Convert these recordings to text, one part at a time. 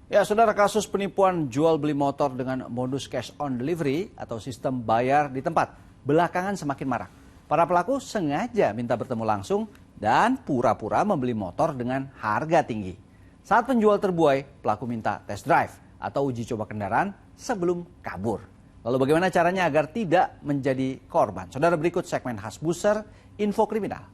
Ya, saudara, kasus penipuan jual beli motor dengan modus cash on delivery atau sistem bayar di tempat belakangan semakin marak. Para pelaku sengaja minta bertemu langsung dan pura-pura membeli motor dengan harga tinggi. Saat penjual terbuai, pelaku minta test drive atau uji coba kendaraan sebelum kabur. Lalu bagaimana caranya agar tidak menjadi korban? Saudara, berikut segmen khas Buser, Info Kriminal.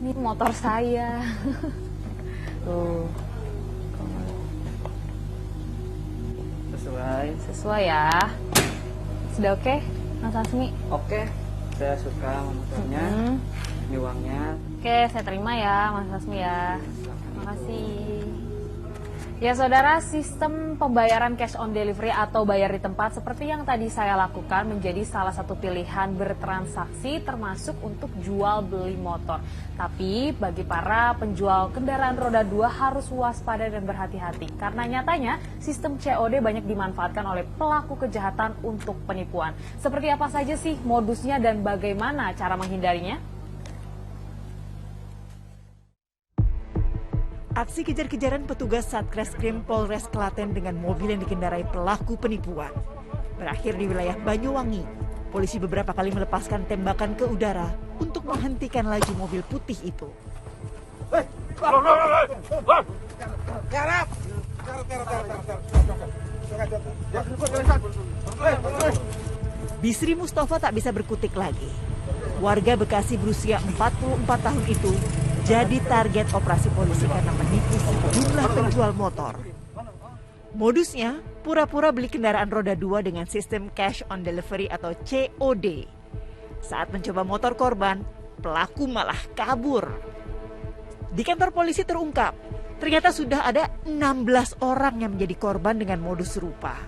Ini motor saya. Tuh. Sesuai ya. Sudah oke, Mas Asmi? Oke, saya suka motornya. Ini uangnya. Oke, saya terima ya, Mas Asmi ya. Terima kasih. Ya saudara, sistem pembayaran cash on delivery atau bayar di tempat seperti yang tadi saya lakukan menjadi salah satu pilihan bertransaksi termasuk untuk jual beli motor. Tapi bagi para penjual kendaraan roda 2 harus waspada dan berhati-hati karena nyatanya sistem COD banyak dimanfaatkan oleh pelaku kejahatan untuk penipuan. Seperti apa saja sih modusnya dan bagaimana cara menghindarinya? Aksi kejar-kejaran petugas Satreskrim Polres Klaten dengan mobil yang dikendarai pelaku penipuan berakhir di wilayah Banyuwangi. Polisi beberapa kali melepaskan tembakan ke udara untuk menghentikan laju mobil putih itu. Bisri Mustafa tak bisa berkutik lagi. Warga Bekasi berusia 44 tahun itu jadi target operasi polisi karena menipu sejumlah penjual motor. Modusnya, pura-pura beli kendaraan roda 2 dengan sistem cash on delivery atau COD. Saat mencoba motor korban, pelaku malah kabur. Di kantor polisi terungkap, ternyata sudah ada 16 orang yang menjadi korban dengan modus serupa.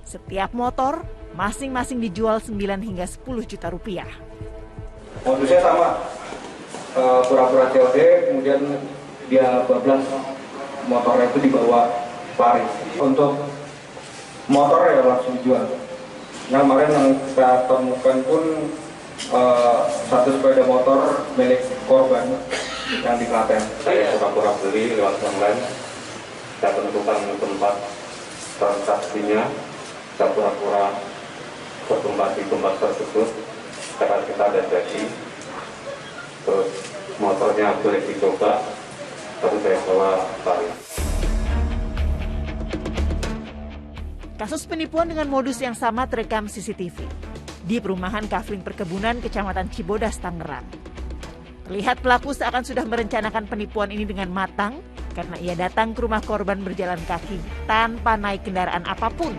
Setiap motor masing-masing dijual 9 hingga 10 juta rupiah. Modusnya sama. Pura-pura COD, kemudian dia bablas motornya itu dibawa Paris. Untuk motor ya langsung dijual. Nah, kemarin yang kita temukan pun satu sepeda motor milik korban yang di Klaten. Saya pura-pura beli lewat online, saya tentukan tempat transaksinya, saya pura-pura bertempat di tempat tersebut, karena kita ada janji. Terus motornya boleh dicoba, lalu saya bawa Paris. Kasus penipuan dengan modus yang sama terekam CCTV di perumahan Kafling Perkebunan, Kecamatan Cibodas, Tangerang. Terlihat pelaku seakan sudah merencanakan penipuan ini dengan matang karena ia datang ke rumah korban berjalan kaki tanpa naik kendaraan apapun.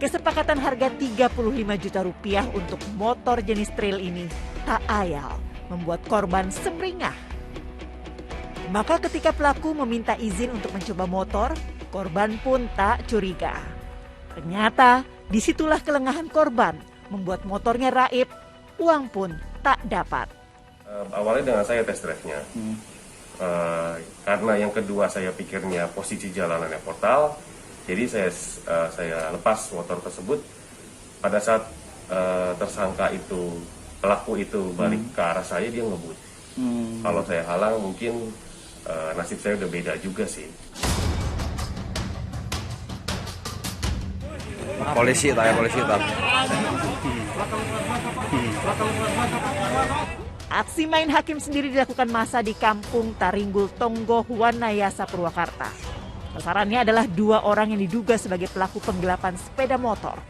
Kesepakatan harga 35 juta rupiah untuk motor jenis trail ini tak ayal membuat korban semringah. Maka ketika pelaku meminta izin untuk mencoba motor, korban pun tak curiga. Ternyata disitulah kelengahan korban membuat motornya raib, uang pun tak dapat. Awalnya dengan saya test drive-nya. Karena yang kedua saya pikirnya posisi jalanannya portal, jadi saya lepas motor tersebut. Pada saat tersangka itu, pelaku itu balik ke arah saya, dia ngebut. Kalau saya halang mungkin nasib saya udah beda juga sih. Polisi tak. Aksi main hakim sendiri dilakukan massa di Kampung Taringgul Tonggo, Wanayasa, Purwakarta. Sasarannya adalah 2 orang yang diduga sebagai pelaku penggelapan sepeda motor.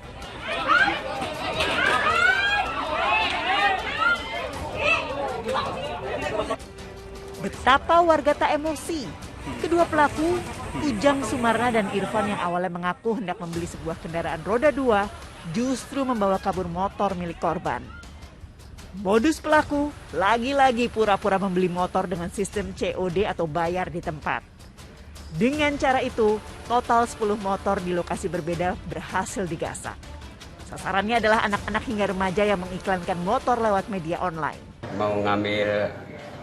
Betapa warga tak emosi. Kedua pelaku, Ujang Sumarna dan Irfan yang awalnya mengaku hendak membeli sebuah kendaraan roda 2, justru membawa kabur motor milik korban. Modus pelaku lagi-lagi pura-pura membeli motor dengan sistem COD atau bayar di tempat. Dengan cara itu, total 10 motor di lokasi berbeda berhasil digasak. Sasarannya adalah anak-anak hingga remaja yang mengiklankan motor lewat media online. Mau ngambil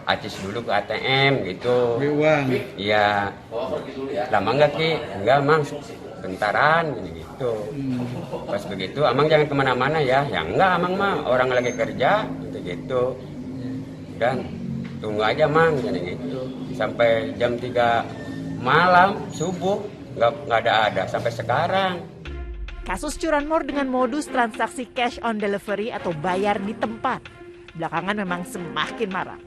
Acis dulu ke ATM gitu. Beli uang. Iya. Lama nggak Ki? Enggak Mang, bentaran gitu. Pas begitu, Amang jangan kemana-mana ya. Ya enggak Amang mah, orang lagi kerja gitu. Dan tunggu aja Mang, gitu. Sampai jam 3 malam, subuh, nggak ada sampai sekarang. Kasus curanmor dengan modus transaksi cash on delivery atau bayar di tempat belakangan memang semakin marak.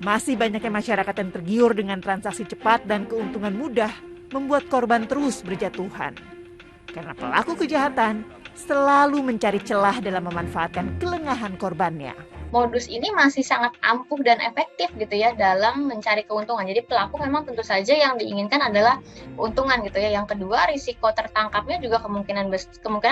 Masih banyaknya masyarakat yang tergiur dengan transaksi cepat dan keuntungan mudah membuat korban terus berjatuhan. Karena pelaku kejahatan selalu mencari celah dalam memanfaatkan kelengahan korbannya. Modus ini masih sangat ampuh dan efektif gitu ya dalam mencari keuntungan. Jadi pelaku memang tentu saja yang diinginkan adalah keuntungan gitu ya. Yang kedua, risiko tertangkapnya juga kemungkinan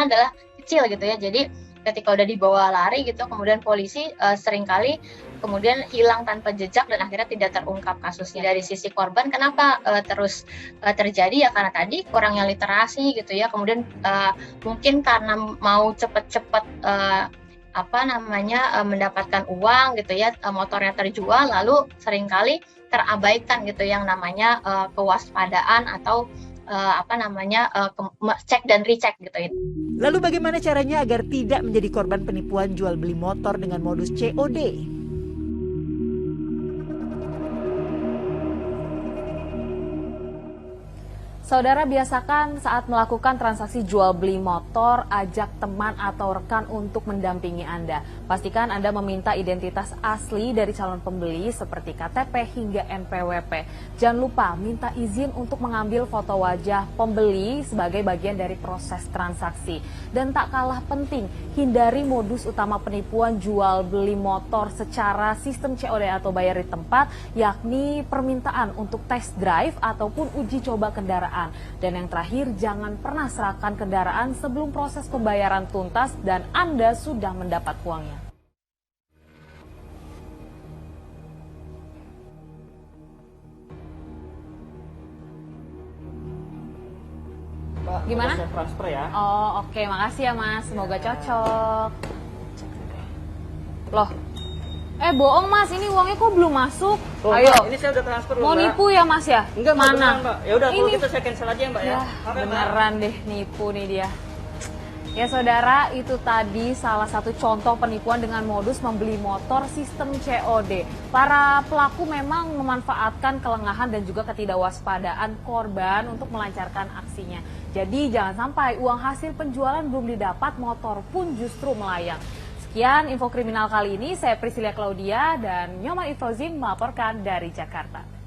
adalah kecil gitu ya. Jadi ketika udah dibawa lari gitu, kemudian polisi seringkali kemudian hilang tanpa jejak dan akhirnya tidak terungkap kasusnya. Dari sisi korban, kenapa terus terjadi ya karena tadi kurangnya literasi gitu ya. Kemudian mungkin karena mau cepet-cepet mendapatkan uang gitu ya, motornya terjual, lalu seringkali terabaikan gitu yang namanya kewaspadaan atau cek dan recheck gitu ya. Lalu bagaimana caranya agar tidak menjadi korban penipuan jual beli motor dengan modus COD? Saudara, biasakan saat melakukan transaksi jual beli motor, ajak teman atau rekan untuk mendampingi Anda. Pastikan Anda meminta identitas asli dari calon pembeli seperti KTP hingga NPWP. Jangan lupa minta izin untuk mengambil foto wajah pembeli sebagai bagian dari proses transaksi. Dan tak kalah penting, hindari modus utama penipuan jual beli motor secara sistem COD atau bayar di tempat, yakni permintaan untuk test drive ataupun uji coba kendaraan. Dan yang terakhir, jangan pernah serahkan kendaraan sebelum proses pembayaran tuntas dan Anda sudah mendapat uangnya. Pak, Gimana? saya transfer ya. Oh, oke, makasih ya Mas, semoga cocok. Loh, bohong Mas, ini uangnya kok belum masuk? Oh, Ayo, Mbak, ini saya udah transfer loh, mau Mbak. nipu ya Mas ya? Enggak, Mbak, Mana? beneran, Mbak. Ya udah, kalau Ini- gitu saya cancel aja ya, Mbak ya. Ya, Maaf ya, Mbak. beneran deh nipu nih dia. Ya saudara, itu tadi salah satu contoh penipuan dengan modus membeli motor sistem COD. Para pelaku memang memanfaatkan kelengahan dan juga ketidakwaspadaan korban untuk melancarkan aksinya. Jadi jangan sampai uang hasil penjualan belum didapat, motor pun justru melayang. Sekian info kriminal kali ini, saya Priscilia Claudia dan Nyoman Ifrozin melaporkan dari Jakarta.